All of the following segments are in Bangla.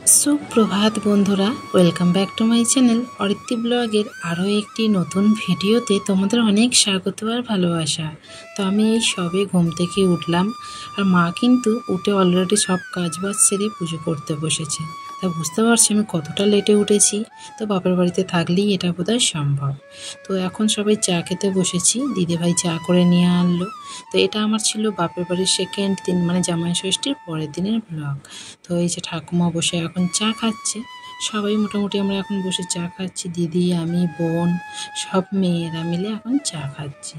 সুপ্রভাত বন্ধুরা, welcome back to my channel Aritri ব্লগের আরও একটি নতুন ভিডিওতে তোমাদের অনেক স্বাগত আর ভালোবাসা। তো আমি এই সবে ঘুম থেকে উঠলাম, আর মা কিন্তু উঠে অলরেডি সব কাজবাজ সেরে পুজো করতে বসেছে। তা বুঝতে পারছি আমি কতটা লেটে উঠেছি। তো বাপের বাড়িতে থাকলেই এটা বোধহয় সম্ভব। তো এখন সবাই চা খেতে বসেছি, দিদিভাই চা করে নিয়ে আনলো। তো এটা আমার ছিল বাপের বাড়ির সেকেন্ড দিন, মানে জামাই ষষ্ঠীর পরের দিনের ব্লগ। তো এই যে ঠাকুমা বসে এখন চা খাচ্ছে, সবাই মোটামুটি আমরা এখন বসে চা খাচ্ছি, দিদি, আমি, বোন, সব মেয়েরা মিলে এখন চা খাচ্ছি।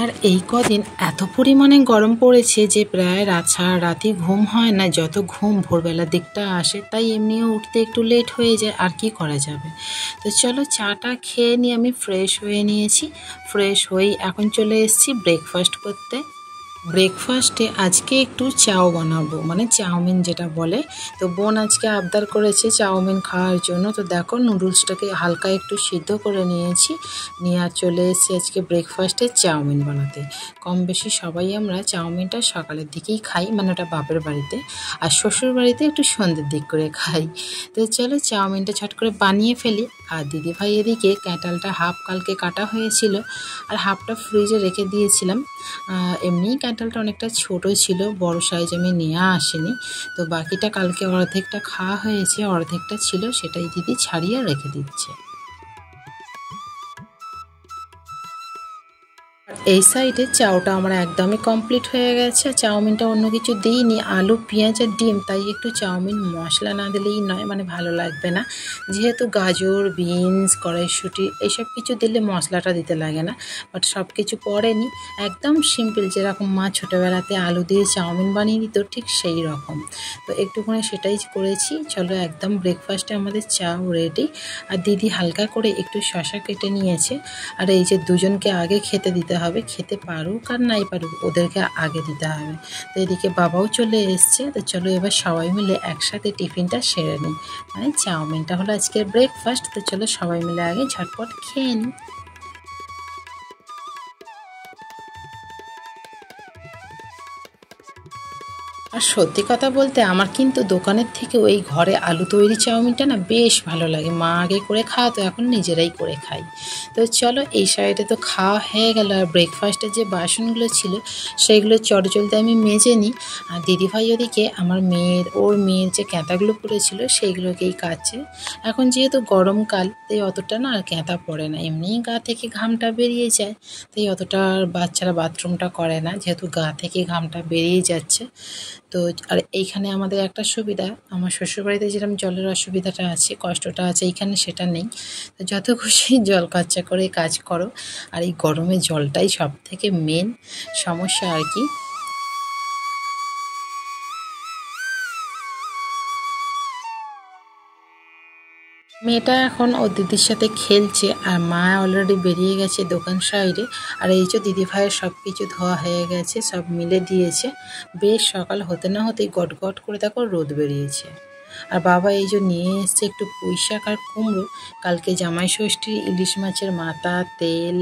আর এই কদিন এত পরিমাণে গরম পড়েছে যে প্রায় রাত সারা রাতি ঘুম হয় না, যত ঘুম ভোরবেলার দিকটা আসে, তাই এমনিও উঠতে একটু লেট হয়ে যায়, আর কি করা যাবে। তো চলো চাটা খেয়ে নিয়ে আমি ফ্রেশ হয়ে নিয়েছি। ফ্রেশ হয়েই এখন চলে এসেছি ব্রেকফাস্ট করতে। ব্রেকফাস্টে আজকে একটু চাও বানাবো, মানে চাউমিন যেটা বলে। তো বোন আজকে আবদার করেছে চাউমিন খাওয়ার জন্য। তো দেখো নুডলসটাকে হালকা একটু সিদ্ধ করে নিয়েছি, নিয়ে আর চলে এসেছি আজকে ব্রেকফাস্টে চাউমিন বানাতে। কম বেশি সবাই আমরা চাউমিনটা সকালের দিকেই খাই, মানে ওটা বাপের বাড়িতে, আর শ্বশুর বাড়িতে একটু সন্ধ্যের দিক করে খাই। তো চলো চাউমিনটা ছট করে বানিয়ে ফেলি। আর দিদিভাই এদিকে ক্যাঁঠালটা হাফ কালকে কাটা হয়েছিল, আর হাফটা ফ্রিজে রেখে দিয়েছিলাম। এমনিই ক্যাঁঠালটা অনেকটা ছোট ছিল, বড় সাইজ আমি নিয়ে আসিনি। তো বাকিটা কালকে অর্ধেকটা খাওয়া হয়েছে, অর্ধেকটা ছিল, সেটাই দিদি ছাড়িয়ে রেখে দিচ্ছে। এই সাইডে চাউটা আমার একদমই কমপ্লিট হয়ে গেছে। চাউমিনটা অন্য কিছু দিইনি, আলু, পেঁয়াজ আর ডিম, তাই একটু চাউমিন মশলা না দিলেই নয়, মানে ভালো লাগবে না। যেহেতু গাজর, বিনস, কড়াইশুঁটি এইসব কিছু দিলে মশলাটা দিতে লাগে না, বাট সব কিছু পড়েনি। একদম সিম্পল, যেরকম মা ছোটোবেলাতে আলু দিয়ে চাউমিন বানিয়ে দিত, ঠিক সেই রকম। তো একটুখানি সেটাই করেছি। চলো একদম ব্রেকফাস্টে আমাদের চাও রেডি। আর দিদি হালকা করে একটু শশা কেটে নিয়েছে। আর এই যে দুজনকে আগে খেতে দিতে হবে, খেতে পারুক আর নাই পারুক, ওদেরকে আগে দিতে হবে। তো এদিকে বাবাও চলে এসছে। তো চলো এবার সবাই মিলে একসাথে টিফিনটা সেরে নিই। মানে চাউমিনটা হলো আজকের ব্রেকফাস্ট। তো চলো সবাই মিলে আগে ঝটপট খেয়ে নিই। আর সত্যি কথা বলতে আমার কিন্তু দোকানের থেকে ওই ঘরে আলু তৈরি চাউমিনটা না বেশ ভালো লাগে। মা আগে করে খাওয়াতো, এখন নিজেরাই করে খাই। তো চলো এই সাইডে তো খাওয়া হয়ে গেল, আর ব্রেকফাস্টের যে বাসনগুলো ছিল সেইগুলো চটজলদি আমি মেজে নিই। আর দিদিভাই ওদিকে আমার ওর মেয়ের যে ক্যাঁথাগুলো পড়েছিল সেইগুলোকেই কাচ্ছে। এখন যেহেতু গরমকাল, তাই অতটা না আর ক্যাঁথা পড়ে না, এমনিই গা থেকে ঘামটা বেরিয়ে যায়, তাই অতটা আর বাচ্চারা বাথরুমটা করে না, যেহেতু গা থেকে ঘামটা বেরিয়ে যাচ্ছে। তো আর এইখানে আমাদের একটা সুবিধা, আমার শ্বশুরবাড়িতে যেরকম জলের অসুবিধাটা আছে, কষ্টটা আছে, এইখানে সেটা নেই। তো যত খুশি জল খরচা করে কাজ করো। আর এই গরমে জলটাই সব থেকে মেন সমস্যা আর কি। মেয়েটা এখন ওর দিদির সাথে খেলছে, আর মা অলরেডি বেরিয়ে গেছে দোকান সাইডে। আর এই যে দিদিভাইয়ের সব কিছু ধোয়া হয়ে গেছে, সব মিলে দিয়েছে। বেশ সকাল হতে না হতেই গট গট করে দেখো রোদ বেরিয়েছে। আর বাবা এই যে নিয়ে এসছে একটু পুঁইশাক আর কুমড়ো। কালকে জামাই ষষ্ঠী ইলিশ মাছের মাথা, তেল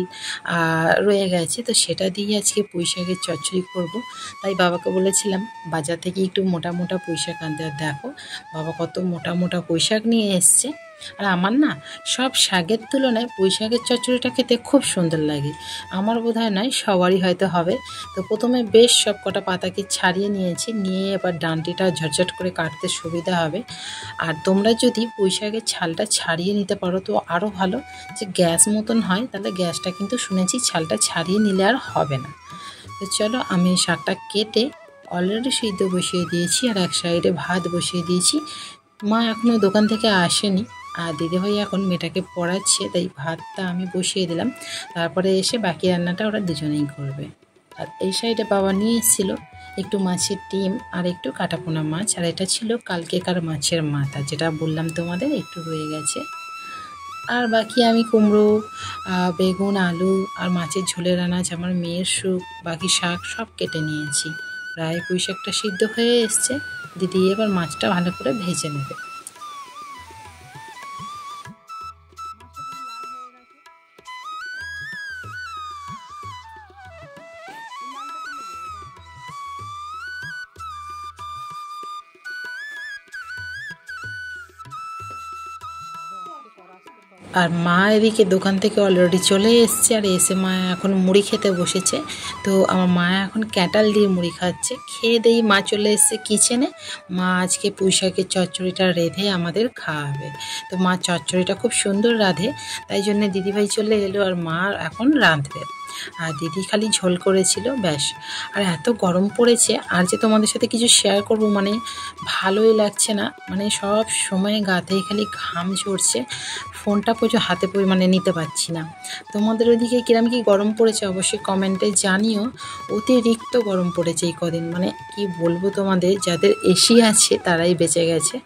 রয়ে গেছে, তো সেটা দিয়ে আজকে পুঁইশাকের চচ্চড়ি করব। তাই বাবাকে বলেছিলাম বাজার থেকে একটু মোটা মোটা পুঁইশাক আনতে। আর দেখো বাবা কত মোটা মোটা পুঁইশাক নিয়ে এসছে। আর আমার না সব শাকের তুলনায় পুঁই শাকের চচ্চড়িটা খেতে খুব সুন্দর লাগে। আমার বোধহয় নয়, সবারই হয়তো হবে। তো প্রথমে বেশ সব কটা পাতাকে ছাড়িয়ে নিয়েছি, নিয়ে এবার ডাঁটিটা ঝটঝট করে কাটতে সুবিধা হবে। আর তোমরা যদি পুঁই শাকের ছালটা ছাড়িয়ে নিতে পারো তো আরও ভালো, যে গ্যাস মতন হয়, তাহলে গ্যাসটা কিন্তু শুনেছি ছালটা ছাড়িয়ে নিলে আর হবে না। তো চলো আমি শাকটা কেটে অলরেডি সিদ্ধ বসিয়ে দিয়েছি, আর এক সাইডে ভাত বসিয়ে দিয়েছি। মা এখনও দোকান থেকে আসেনি, আর দিদিভাই এখন মেয়েটাকে পড়াচ্ছে, তাই ভাতটা আমি বসিয়ে দিলাম। তারপরে এসে বাকি রান্নাটা ওরা দুজনেই করবে। আর এই সাইডে বাবা নিয়ে এসেছিলো একটু মাছের ডিম আর একটু কাটাপোনা মাছ, আর এটা ছিল কালকেকার মাছের মাথা, যেটা বললাম তোমাদের একটু রয়ে গেছে। আর বাকি আমি কুমড়ো, বেগুন, আলু আর মাছের ঝোলের আনাজ, আমার মেয়ের স্যুপ, বাকি শাক সব কেটে নিয়েছি। প্রায় পুঁই শাকটা সিদ্ধ হয়ে এসছে। দিদি এবার মাছটা ভালো করে ভেজে নেবে। আর মা এদিকে দোকান থেকে অলরেডি চলে এসছে, আর এসে মা এখন মুড়ি খেতে বসেছে। তো আমার মা এখন ক্যাটাল দিয়ে মুড়ি খাচ্ছে। খেয়ে দেই মা চলে এসছে কিচেনে। মা আজকে পুঁইশাকের চচ্চড়িটা রেঁধে আমাদের খাওয়াবে। তো মা চচ্চড়িটা খুব সুন্দর রাঁধে, তাই জন্য দিদিভাই চলে এলো আর মা এখন রাঁধবে। আর দিদি খালি ঝোল করেছিল, ব্যাস। আর এত গরম পড়েছে, আর যে তোমাদের সাথে কিছু শেয়ার করব মানে ভালোই লাগছে না, মানে সব সময় গাতেই খালি ঘাম ঝরছে, ফোনটা প্রচুর হাতে মানে নিতে পারছি না। তোমাদের ওইদিকে কিরম কি গরম পড়েছে অবশ্যই কমেন্টে জানিও। অতিরিক্ত গরম পড়েছে এই কদিন, মানে কি বলবো তোমাদের, যাদের এসি আছে তারাই বেঁচে গেছে,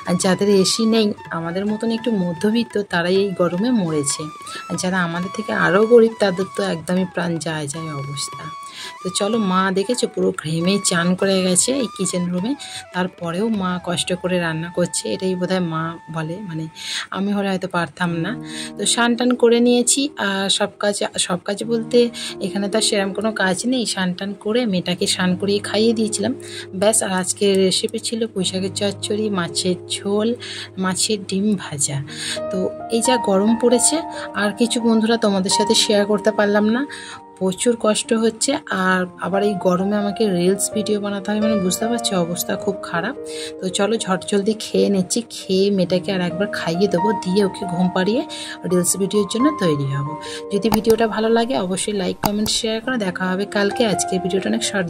আর যাদের এসি নেই আমাদের মতন একটু মধ্যবিত্ত তারাই এই গরমে মরেছে, আর যারা আমাদের থেকে আরও গরিব তাদের তো একদমই প্রাণ যায় যায় অবস্থা। তো চলো, মা দেখেছো পুরো ঘেমে চান করে গেছে এই কিচেন রুমে, তারপরেও মা কষ্ট করে রান্না করছে, এটাই বোধহয় মা বলে, মানে আমি হলে হয়তো পারতাম না। তো স্নান টান করে নিয়েছি, আর সব কাজ বলতে এখানে তো সেরকম কোনো কাজ নেই, স্নান টান করে মেয়েটাকে স্নান করিয়ে খাইয়ে দিয়েছিলাম, ব্যাস। আর আজকের রেসিপি ছিল পুঁইশাকের চচ্চড়ি, মাছের ঝোল, মাছের ডিম ভাজা। তো এই যা গরম পড়েছে, আর কিছু বন্ধুরা তোমাদের সাথে শেয়ার করতে পারলাম না, প্রচুর কষ্ট হচ্ছে। আর আবার এই গরমে আমাকে রিলস ভিডিও বানাতে হয়, মানে বুঝতে পারছি অবস্থা খুব খারাপ। তো চলো ঝট জলদি খেয়ে নিচ্ছি, খেয়ে মেয়েটাকে আর একবার খাইয়ে দেবো, দিয়ে ওকে ঘুম পাড়িয়ে রিলস ভিডিওর জন্য তৈরি হব। যদি ভিডিওটা ভালো লাগে অবশ্যই লাইক কমেন্ট শেয়ার করে দেখা হবে কালকে। আজকের ভিডিওটা অনেক শর্ট।